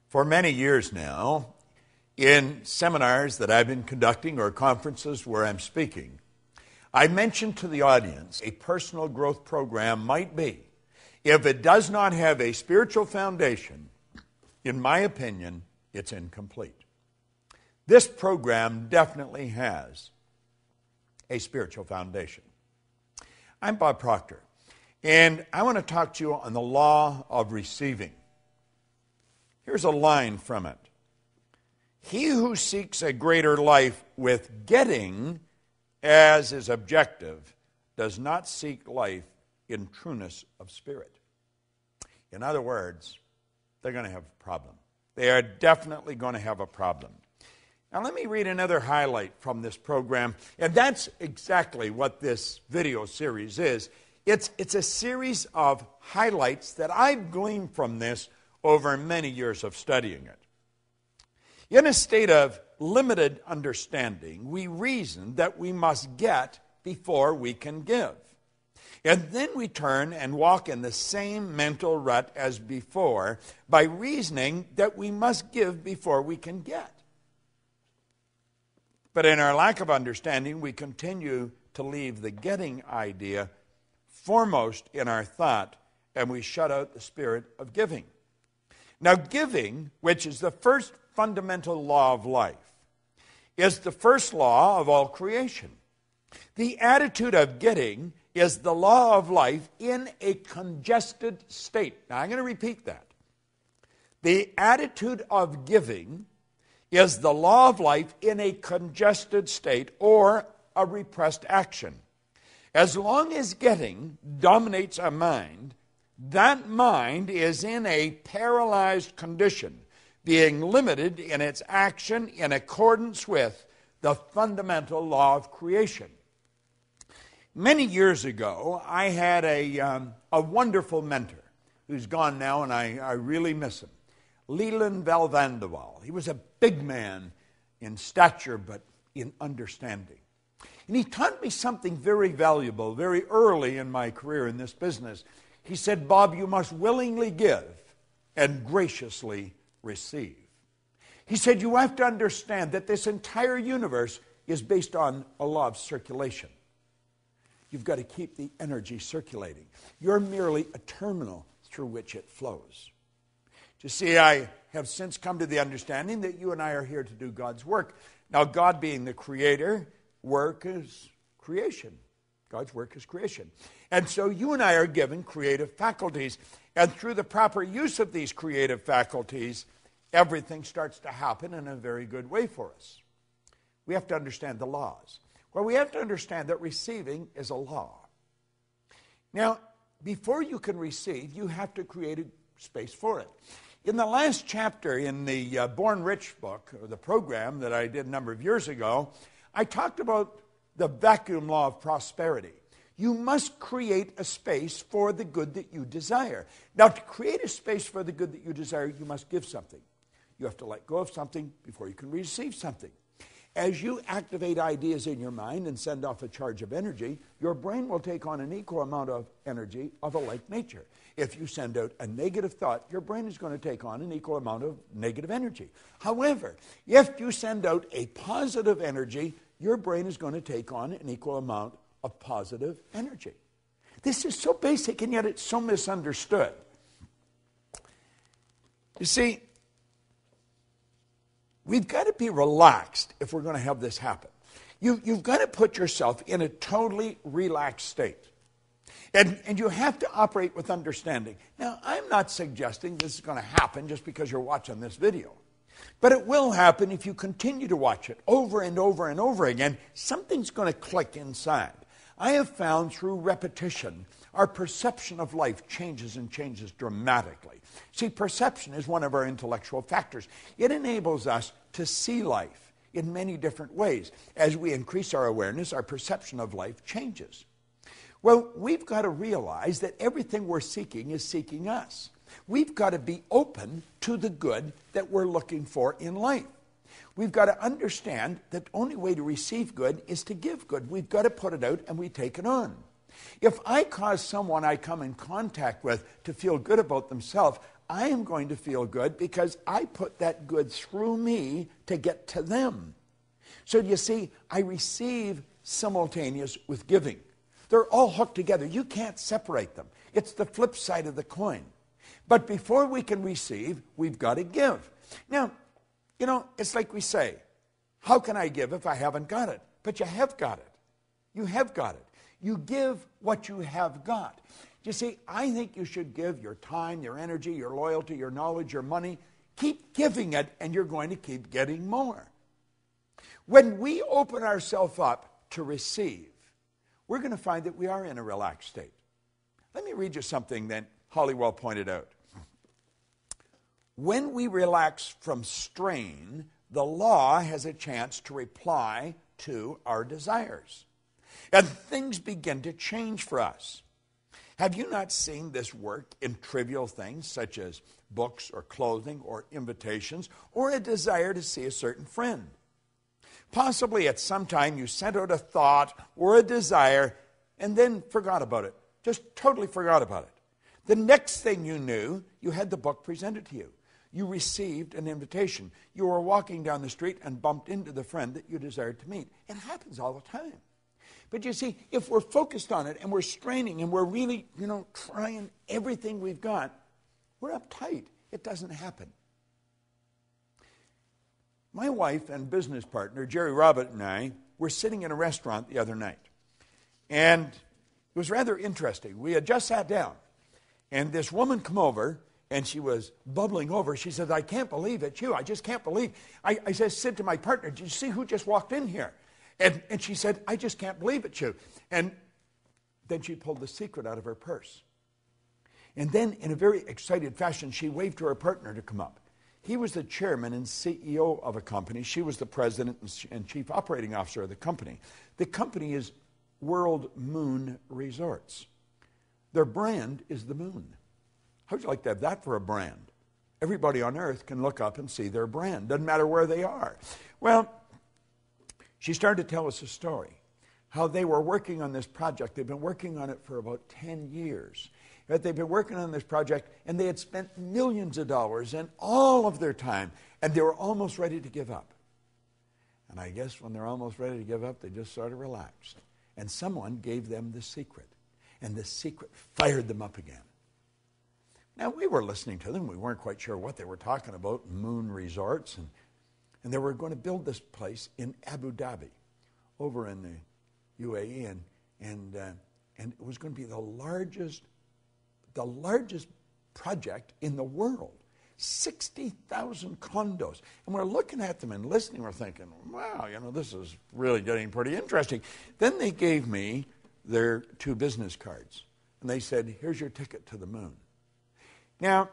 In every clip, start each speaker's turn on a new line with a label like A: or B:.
A: For many years now, in seminars that I've been conducting or conferences where I'm speaking, I mentioned to the audience a personal growth program might be, if it does not have a spiritual foundation, in my opinion, it's incomplete. This program definitely has a spiritual foundation. I'm Bob Proctor, and I want to talk to you on the law of receiving. Here's a line from it. He who seeks a greater life with getting as his objective does not seek life in trueness of spirit. In other words, they're going to have a problem. They are definitely going to have a problem. Now let me read another highlight from this program, and that's exactly what this video series is. It's a series of highlights that I've gleaned from this over many years of studying it. In a state of limited understanding, we reason that we must get before we can give. And then we turn and walk in the same mental rut as before by reasoning that we must give before we can get. But in our lack of understanding, we continue to leave the getting idea foremost in our thought, and we shut out the spirit of giving. Now, giving, which is the first fundamental law of life, is the first law of all creation. The attitude of getting is the law of life in a congested state. Now, I'm going to repeat that. The attitude of giving is the law of life in a congested state or a repressed action. As long as getting dominates a mind, that mind is in a paralyzed condition, being limited in its action in accordance with the fundamental law of creation. Many years ago, I had a wonderful mentor who's gone now, and I really miss him. Leland Valvandewaal. He was a big man in stature, but in understanding. And he taught me something very valuable very early in my career in this business. He said, Bob, you must willingly give and graciously receive. He said, you have to understand that this entire universe is based on a law of circulation. You've got to keep the energy circulating. You're merely a terminal through which it flows. You see, I have since come to the understanding that you and I are here to do God's work. Now, God being the creator, work is creation. God's work is creation. And so you and I are given creative faculties. And through the proper use of these creative faculties, everything starts to happen in a very good way for us. We have to understand the laws. Well, we have to understand that receiving is a law. Now, before you can receive, you have to create a space for it. In the last chapter in the Born Rich book, or the program that I did a number of years ago, I talked about the vacuum law of prosperity. You must create a space for the good that you desire. Now, to create a space for the good that you desire, you must give something. You have to let go of something before you can receive something. As you activate ideas in your mind and send off a charge of energy, your brain will take on an equal amount of energy of a like nature. If you send out a negative thought, your brain is going to take on an equal amount of negative energy. However, if you send out a positive energy, your brain is going to take on an equal amount of positive energy. This is so basic, and yet it's so misunderstood. You see, we've got to be relaxed if we're going to have this happen. You've got to put yourself in a totally relaxed state. And you have to operate with understanding. Now, I'm not suggesting this is going to happen just because you're watching this video. But it will happen if you continue to watch it over and over and over again. Something's going to click inside. I have found through repetition, our perception of life changes and changes dramatically. See, perception is one of our intellectual factors. It enables us to see life in many different ways. As we increase our awareness, our perception of life changes. Well, we've got to realize that everything we're seeking is seeking us. We've got to be open to the good that we're looking for in life. We've got to understand that the only way to receive good is to give good. We've got to put it out and we take it on. If I cause someone I come in contact with to feel good about themselves, I am going to feel good because I put that good through me to get to them. So you see, I receive simultaneous with giving. They're all hooked together. You can't separate them. It's the flip side of the coin. But before we can receive, we've got to give. Now, it's like we say, how can I give if I haven't got it? But you have got it. You have got it. You give what you have got. You see, I think you should give your time, your energy, your loyalty, your knowledge, your money. Keep giving it, and you're going to keep getting more. When we open ourselves up to receive, we're going to find that we are in a relaxed state. Let me read you something that Hollywell pointed out. When we relax from strain, the law has a chance to reply to our desires. And things begin to change for us. Have you not seen this work in trivial things such as books or clothing or invitations or a desire to see a certain friend? Possibly at some time you sent out a thought or a desire and then forgot about it. Just totally forgot about it. The next thing you knew, you had the book presented to you. You received an invitation. You were walking down the street and bumped into the friend that you desired to meet. It happens all the time. But you see, if we're focused on it and we're straining and we're really, trying everything we've got, we're uptight. It doesn't happen. My wife and business partner, Jerry Robert, and I were sitting in a restaurant the other night. And it was rather interesting. We had just sat down. And this woman came over, and she was bubbling over. She said, I can't believe it's you. I just can't believe. I said to my partner, did you see who just walked in here? And she said, I just can't believe it's you. And then she pulled the secret out of her purse. And then, in a very excited fashion, she waved to her partner to come up. He was the chairman and CEO of a company. She was the president and chief operating officer of the company. The company is World Moon Resorts. Their brand is the moon. How'd you like to have that for a brand? Everybody on earth can look up and see their brand. Doesn't matter where they are. Well, she started to tell us a story, how they were working on this project. They've been working on it for about 10 years. But they've been working on this project, and they had spent millions of dollars and all of their time, and they were almost ready to give up. And I guess when they're almost ready to give up, they just sort of relaxed. And someone gave them the secret, and the secret fired them up again. Now, we were listening to them. We weren't quite sure what they were talking about, moon resorts, and they were going to build this place in Abu Dhabi, over in the UAE, and it was going to be the largest project in the world. 60,000 condos. And we're looking at them and listening. We're thinking, wow, this is really getting pretty interesting. Then they gave me their 2 business cards. And they said, here's your ticket to the moon. Now,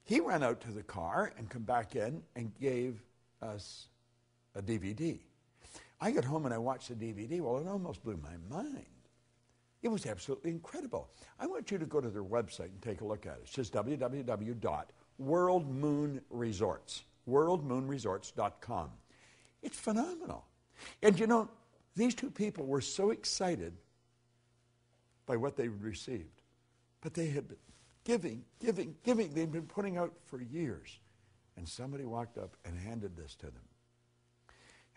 A: he ran out to the car and come back in and gave us a DVD. I got home and I watched the DVD. Well, it almost blew my mind. It was absolutely incredible. I want you to go to their website and take a look at it. It's just www.worldmoonresorts, worldmoonresorts.com. It's phenomenal. And these 2 people were so excited by what they received. But they had been giving. They'd been putting out for years. And somebody walked up and handed this to them.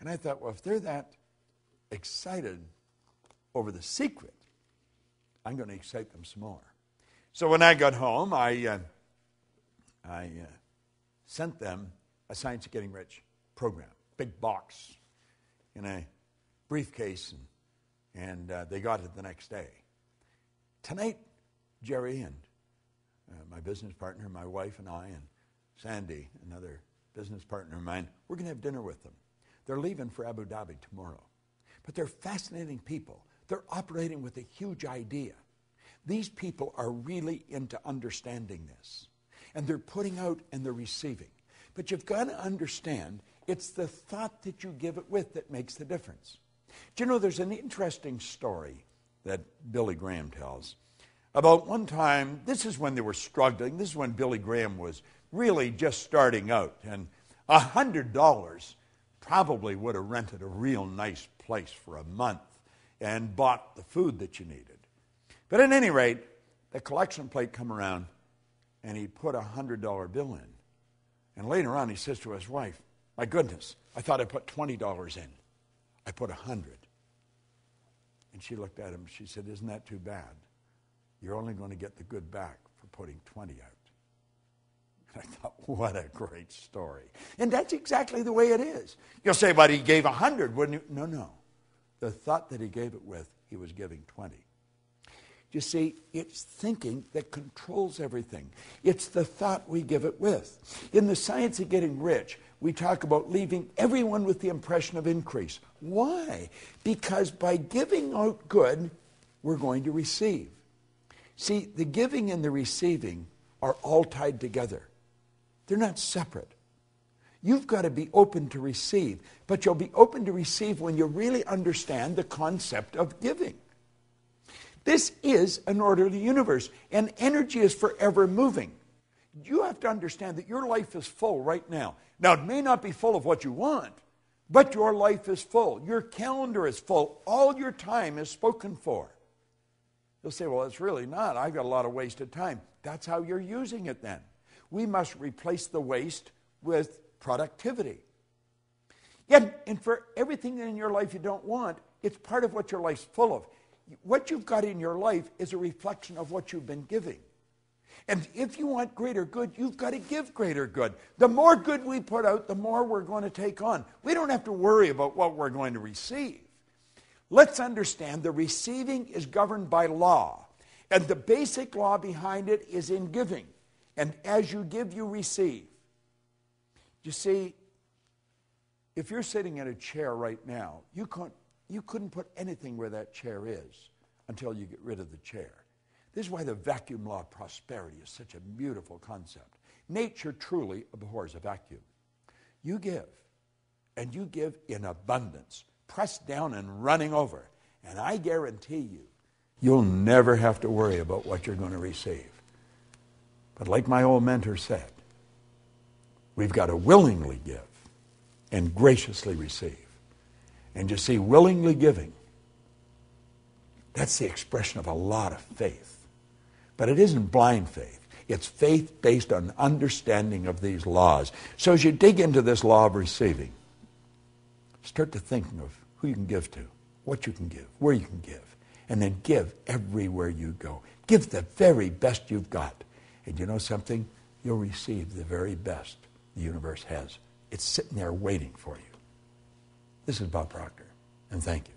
A: And I thought, well, if they're that excited over the secret, I'm going to excite them some more. So when I got home, I sent them a Science of Getting Rich program, big box in a briefcase, and they got it the next day. Tonight, Jerry and my business partner, my wife and I, and Sandy, another business partner of mine, we're going to have dinner with them. They're leaving for Abu Dhabi tomorrow. But they're fascinating people. They're operating with a huge idea. These people are really into understanding this. And they're putting out and they're receiving. But you've got to understand, it's the thought that you give it with that makes the difference. Do you know, there's an interesting story that Billy Graham tells about one time. This is when they were struggling. This is when Billy Graham was really just starting out. And $100 probably would have rented a real nice place for a month and bought the food that you needed. But at any rate, the collection plate come around, and he put a $100 bill in. And later on, he says to his wife, my goodness, I thought I put $20 in. I put 100. And she looked at him, she said, isn't that too bad? You're only going to get the good back for putting 20 out. And I thought, what a great story. And that's exactly the way it is. You'll say, but he gave 100, wouldn't you? No, no. The thought that he gave it with, he was giving 20. You see, it's thinking that controls everything. It's the thought we give it with. In the science of getting rich, we talk about leaving everyone with the impression of increase. Why? Because by giving out good, we're going to receive. See, the giving and the receiving are all tied together. They're not separate. You've got to be open to receive, but you'll be open to receive when you really understand the concept of giving. This is an orderly universe, and energy is forever moving. You have to understand that your life is full right now. Now, it may not be full of what you want, but your life is full. Your calendar is full. All your time is spoken for. You'll say, well, it's really not. I've got a lot of wasted time. That's how you're using it then. We must replace the waste with productivity. Yet, and for everything in your life you don't want, it's part of what your life's full of. What you've got in your life is a reflection of what you've been giving. And if you want greater good, you've got to give greater good. The more good we put out, the more we're going to take on. We don't have to worry about what we're going to receive. Let's understand the receiving is governed by law. And the basic law behind it is in giving. And as you give, you receive. You see, if you're sitting in a chair right now, you couldn't put anything where that chair is until you get rid of the chair. This is why the vacuum law of prosperity is such a beautiful concept. Nature truly abhors a vacuum. You give, and you give in abundance, pressed down and running over. And I guarantee you, you'll never have to worry about what you're going to receive. But like my old mentor said, we've got to willingly give and graciously receive. And you see, willingly giving, that's the expression of a lot of faith. But it isn't blind faith. It's faith based on understanding of these laws. So as you dig into this law of receiving, start to thinking of who you can give to, what you can give, where you can give, and then give everywhere you go. Give the very best you've got. And you know something? You'll receive the very best the universe has. It's sitting there waiting for you. This is Bob Proctor, and thank you.